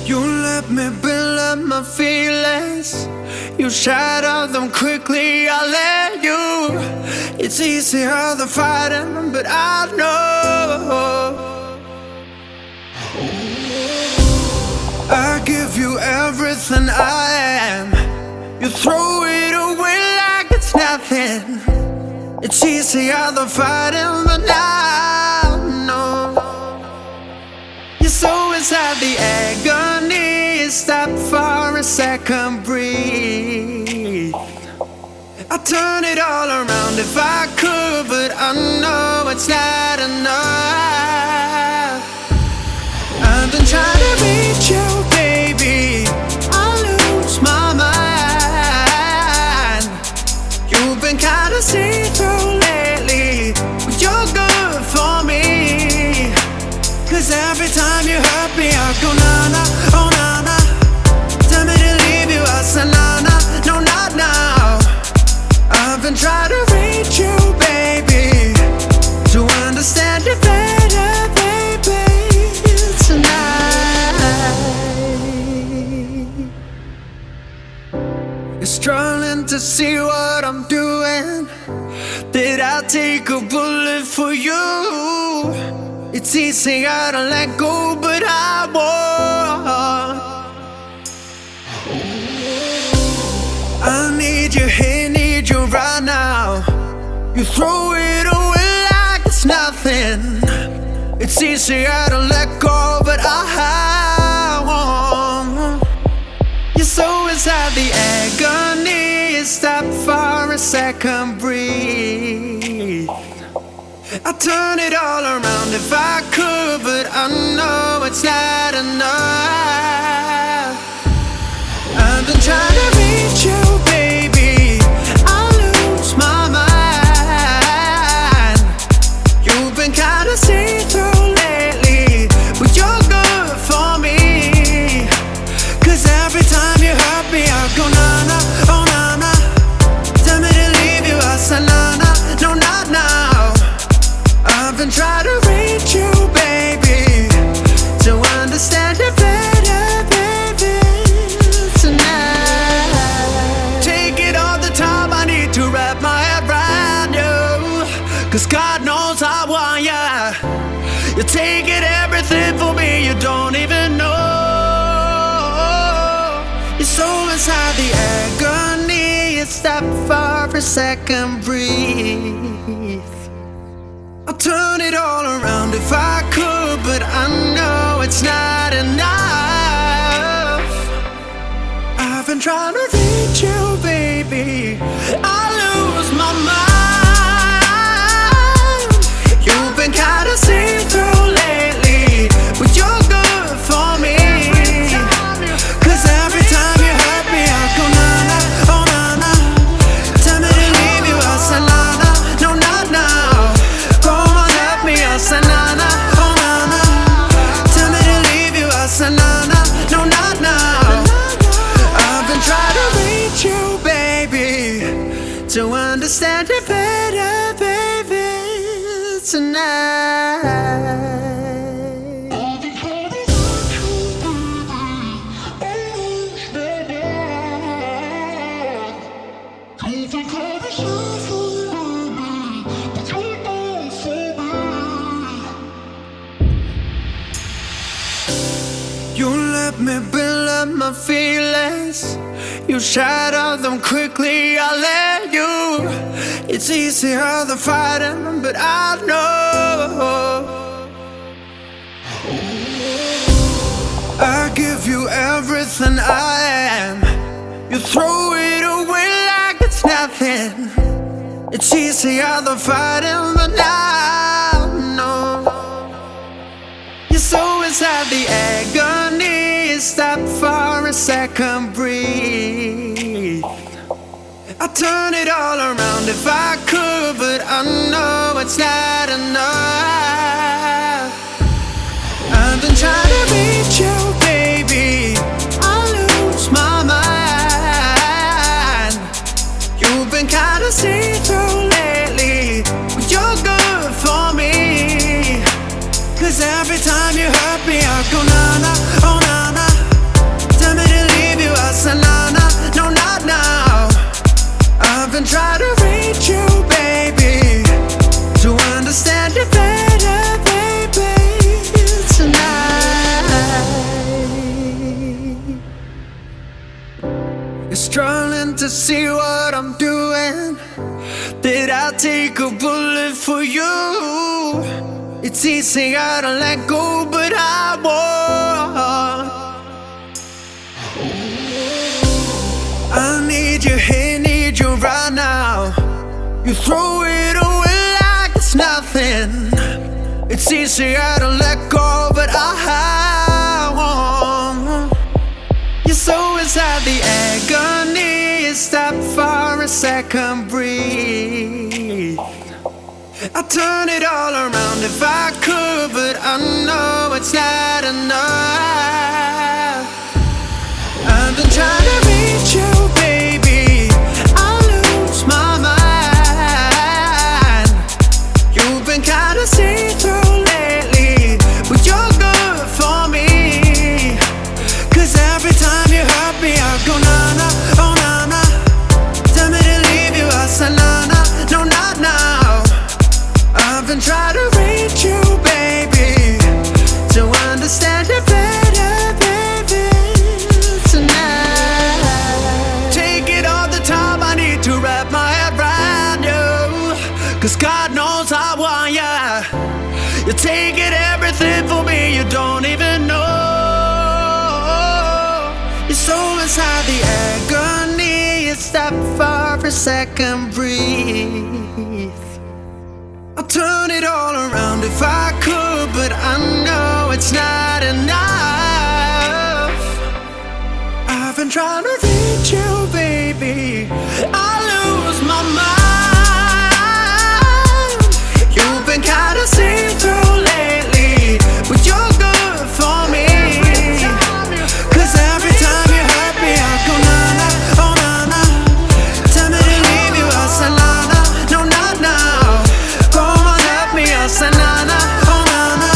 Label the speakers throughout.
Speaker 1: You let me build up my feelings. You shatter them quickly, I let you. It's easier than fighting, but I know I give you everything I am. You throw it away like it's nothing. It's easier than fighting, but I know you're so inside the agony. Stop for a second, breathe. I'd turn it all around if I could, but I know it's not enough. I've been trying to reach you, baby. I lose my mind. You've been kinda see-through lately, but you're good for me. Cause every time you hurt me, I go na-na, oh na-na. Tell me to leave you, I say na-na, no not now. I've been trying to reach you, baby, to understand you better, baby, tonight. You're struggling to see what I'm doing. Did I take a bullet for you? It's easier to let go, but I won't. I need you here, need you right now. You throw it away like it's nothing. It's easier to let go, but I won't. You're so inside the agony. Stop for a second, breathe. I'd turn it all around if I could, but I know it's not enough. I've been trying to reach you, baby. I lose my mind. You've been kinda see-through lately, but you're good for me. Cause every time you hurt me, I go na-na, oh na-na. Tell me to leave you, I say na-na, no not now. I've been trying to reach you, baby, to understand you better, baby, tonight. Take it all the time, I need to wrap my head around you. Cause God knows I want ya. You're taking everything for me, you don't even know. You're so inside the agony. Stop for a second, breathe. I'll turn it all around if I could, but I know it's not enough. I've been trying to reach you, baby. I lose my mind. You've been kinda see-through lately, but you're good for me. Cause every time you hurt me, I go na-na, oh na-na. Tell me to leave you, I say na-na, no not now. I say na-na, oh na-na. Tell me to leave you, I say na-na, no not now. I've been trying to reach you, baby, to understand you better, baby, tonight. You let me build up my feelings. You shatter them quickly, I let you. It's easier than fighting, but I know I give you everything I am. You throw it away like it's nothing. It's easier than fighting, but I know you're so inside the agony. Stop for a second, breathe. I'd turn it all around if I could, but I know it's not enough. I've been trying to reach you, baby. I lose my mind. You've been kinda see-through lately, but you're good for me. Cause every time you hurt me, I go na-na, oh na-na. been trying to reach you, baby, to understand you better, baby, tonight. You're struggling to see what I'm doing. Did I take a bullet for you? It's easier to let go, but I won't. I need you here, need you right now. You throw it away like it's nothing. It's easier to let go, but I won't. Your soul is at the agony. Stop for a second, breathe. I'd turn it all around if I could, but I know it's not enough. I've been trying to reach you, baby, I lose my mind. You've been kinda see-through lately, but you're good for me. Cause every time you hurt me, I go na-na, oh na-na. Tell me to leave you, I say na-na, no not now. I've been trying to reach you, baby, to understand you better, baby, tonight. Take it all the time, I need to wrap my head around you. Cause God knows I want ya. You're taking everything for me, you don't even know. Your soul inside the agony. Stop for a second, breathe. I'll turn it all around if I could, but I know it's not enough. I've been trying to reach you, baby, I lose my mind. You've been kinda see-through lately, but you're good for me. Cause every time you hurt me, I go na-na, oh na-na. Tell me to leave you, I say na-na, no not now. I say na-na, oh na-na.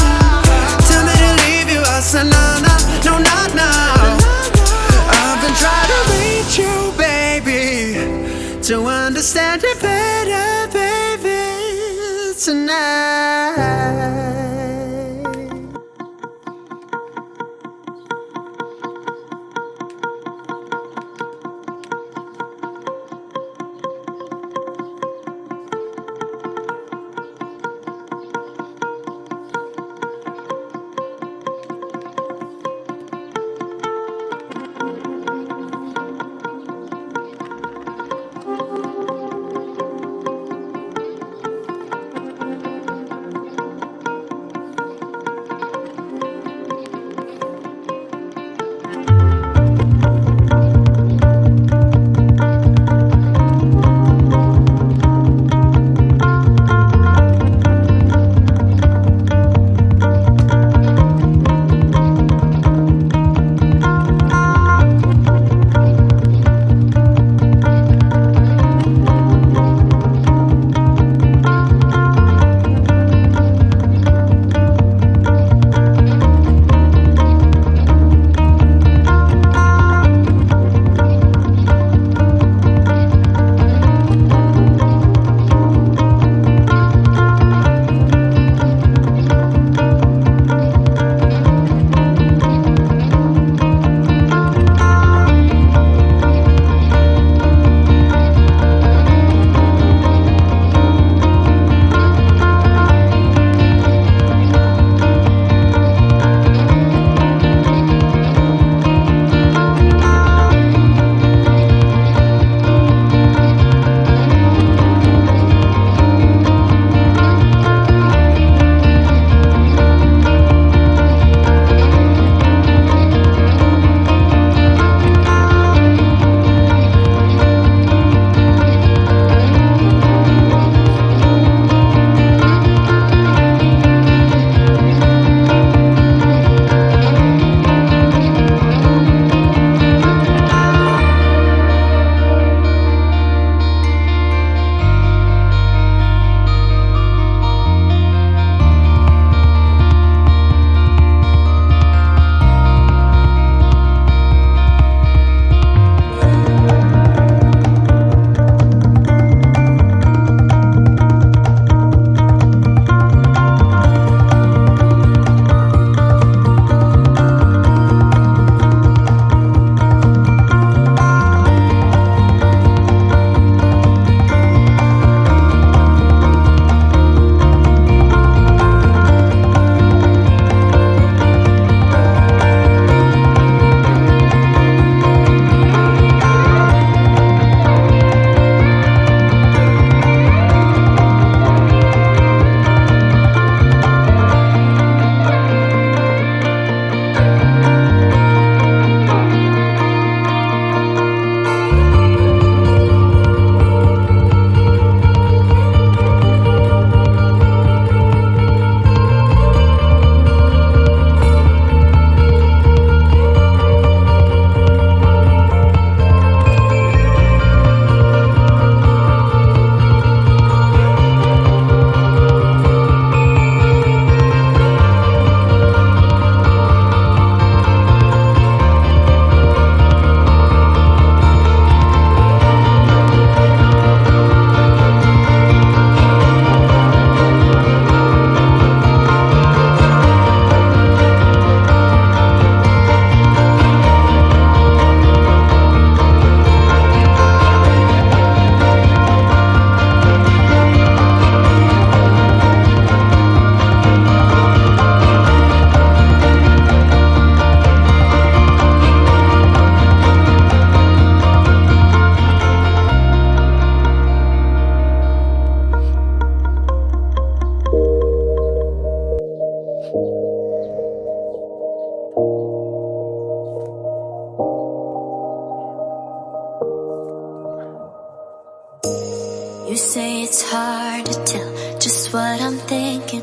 Speaker 2: say it's hard to tell just what I'm thinking.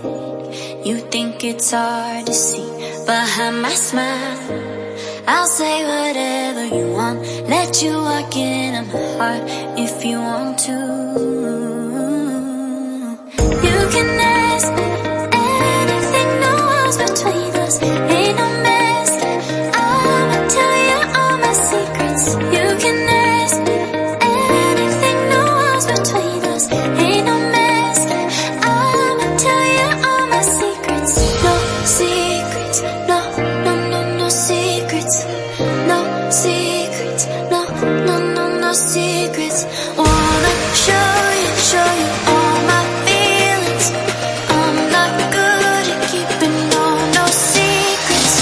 Speaker 2: You think it's hard to see behind my smile. I'll say whatever you want, let you walk into my heart if you want to. You can ask me anything, no walls between us, ain't no mask. I'ma tell you all my secrets. You can ask me anything, no walls between us, ain't no mask. I'ma tell you all my secrets. No secrets, no, no, no, no secrets. No secrets, no, no, no, no secrets. Wanna show you all my feelings. I'm not good at keeping no secrets.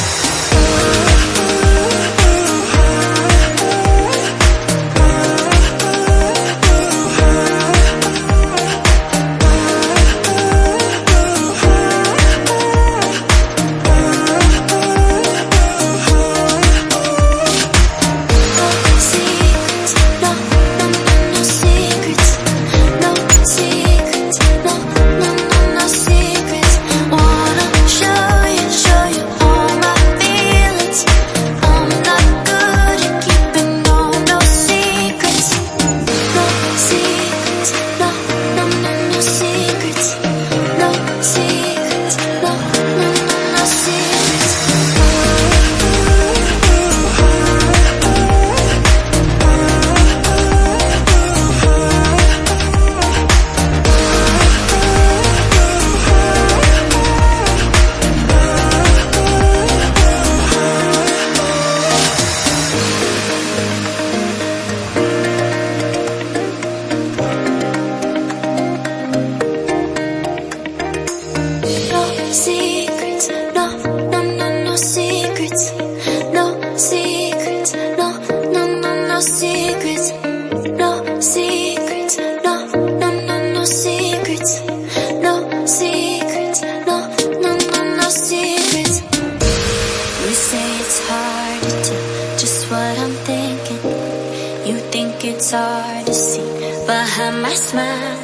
Speaker 2: It's hard to see behind my smile.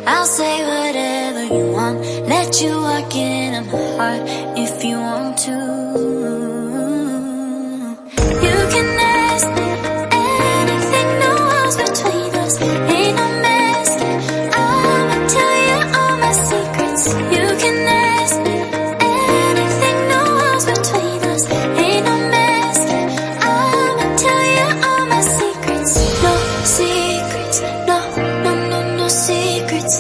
Speaker 2: I'll say whatever you want, let you walk into my heart if you want to. You can ask me anything, no walls between us, ain't no mask. I'ma tell you all my secrets. You can ask me anything, no walls between us, ain't no mask. I'ma tell you all my secrets. No secrets, no, no, no, no secrets.